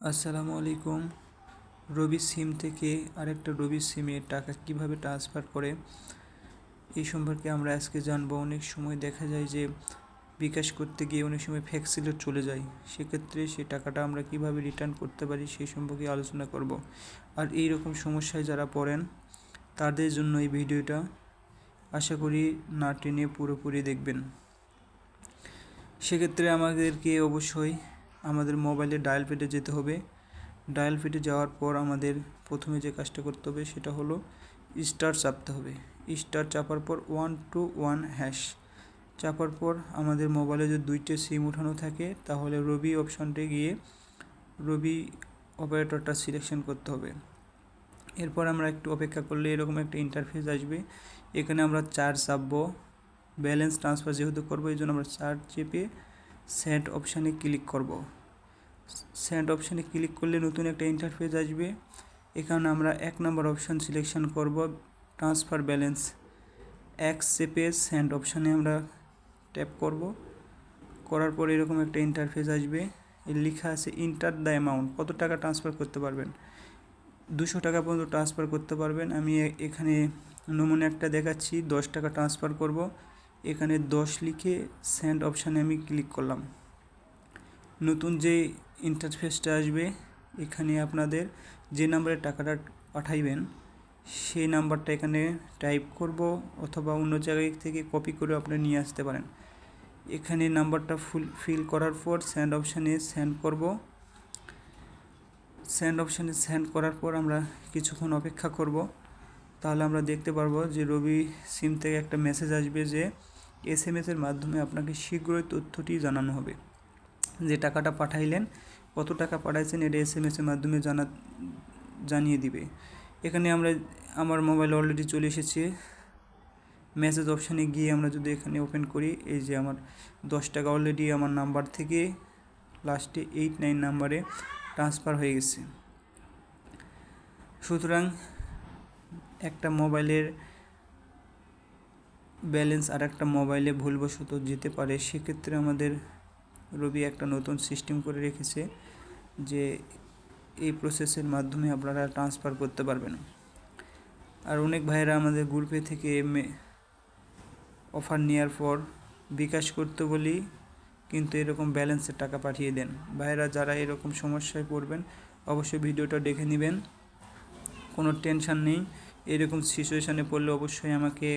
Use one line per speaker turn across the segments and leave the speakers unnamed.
আসসালামু আলাইকুম। রবি সিম থেকে আরেকটা রবি সিমে টাকা কিভাবে ট্রান্সফার করে এই সম্পর্কে আমরা আজকে জানবো। অনেক সময় দেখা যায় যে বিকাশ করতে গিয়ে অনেক সময় ফেক সিলেট চলে যায়, সেক্ষেত্রে সেই টাকাটা আমরা কিভাবে রিটার্ন করতে পারি সেই সম্পর্কে আলোচনা করব। আর এই রকম সমস্যায় যারা পড়েন তাদের জন্য এই ভিডিওটা, আশা করি না টেনে পুরোপুরি দেখবেন। সেক্ষেত্রে আমাদেরকে অবশ্যই আমাদের মোবাইলে ডায়াল প্যাডে যেতে হবে। ডায়াল প্যাডে যাওয়ার পর আমাদের প্রথমে যে কাজটা করতে হবে সেটা হলো স্টার চাপতে হবে। স্টার চাপার পর 121# চাপার পর আমাদের মোবাইলে যদি দুইটা সিম উঠানো থাকে তাহলে রবি অপশানটে গিয়ে রবি অপারেটরটা সিলেকশন করতে হবে। এরপর আমরা একটু অপেক্ষা করলে এরকম একটা ইন্টারফেস আসবে। এখানে আমরা চার্জ চাপবো, ব্যালেন্স ট্রান্সফার যেহেতু করবো এই জন্য আমরা চার্জ চেপে সেন্ড অপশানে ক্লিক করব। সেন্ড অপশানে ক্লিক করলে নতুন একটা ইন্টারফেস আসবে। এখানে আমরা 1 নম্বর অপশান সিলেকশন করব, ট্রান্সফার ব্যালেন্স। চেপে সেন্ড অপশানে আমরা ট্যাপ করব। করার পর এরকম একটা ইন্টারফেস আসবে। এর লেখা আছে ইন্টার দ্য অ্যামাউন্ট, কত টাকা ট্রান্সফার করতে পারবেন। 200 টাকা পর্যন্ত ট্রান্সফার করতে পারবেন। আমি এখানে নমুনা একটা দেখাচ্ছি, 10 টাকা ট্রান্সফার করব। এখানে 10 লিখে সেন্ড অপশানে আমি ক্লিক করলাম। নতুন যে ইন্টারফেসটা আসবে, এখানে আপনাদের যে নাম্বারে টাকাটা পাঠাইবেন সেই নাম্বারটা এখানে টাইপ করব, অথবা অন্য জায়গায় থেকে কপি করে আপনি নিয়ে আসতে পারেন। এখানে নাম্বারটা ফিল করার পর সেন্ড অপশানে সেন্ড করব। সেন্ড অপশানে সেন্ড করার পর আমরা কিছুক্ষণ অপেক্ষা করব। তাহলে আমরা দেখতে পারবো যে রবি সিম থেকে একটা মেসেজ আসবে যে SMS-এর মাধ্যমে আপনাকে শীঘ্রই তথ্যটি জানানো হবে। যে টাকাটা পাঠাইলেন, কত টাকা পাঠাইছেন, এটা SMS-এর মাধ্যমে জানিয়ে দিবে। এখানে আমার মোবাইলে অলরেডি চলে এসেছে। মেসেজ অপশানে গিয়ে আমরা যদি এখানে ওপেন করি, এই যে আমার 10 টাকা অলরেডি আমার নাম্বার থেকে লাস্টে 89 নাম্বারে ট্রান্সফার হয়ে গেছে। সুতরাং একটা মোবাইলের ব্যালেন্স আর একটা মোবাইলে ভুলবশত যেতে পারে, সেক্ষেত্রে আমাদের রবি একটা নতুন সিস্টেম করে রেখেছে যে এই প্রসেসের মাধ্যমে আপনারা ট্রান্সফার করতে পারবেন। আর অনেক ভাইয়েরা আমাদের গ্রুপে থেকে অফার নেওয়ার পর বিকাশ করতে বলি, কিন্তু এরকম ব্যালেন্সের টাকা পাঠিয়ে দেন। ভাইয়েরা যারা এরকম সমস্যায় পড়বেন অবশ্যই ভিডিওটা দেখে নেবেন, কোনো টেনশান নেই। এরকম সিচুয়েশানে পড়লে অবশ্যই আমাকে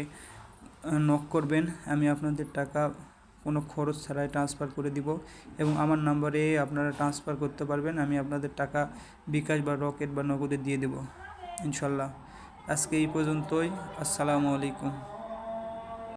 নক করবেন, আমি আপনাদের টাকা কোনো খরচ ছাড়াই ট্রান্সফার করে দিব এবং আমার নাম্বারে আপনারা ট্রান্সফার করতে পারবেন। আমি আপনাদের টাকা বিকাশ বা রকেট বা নগদে দিয়ে দেব ইনশাল্লাহ। আজকে এই পর্যন্তই। আসসালামু আলাইকুম।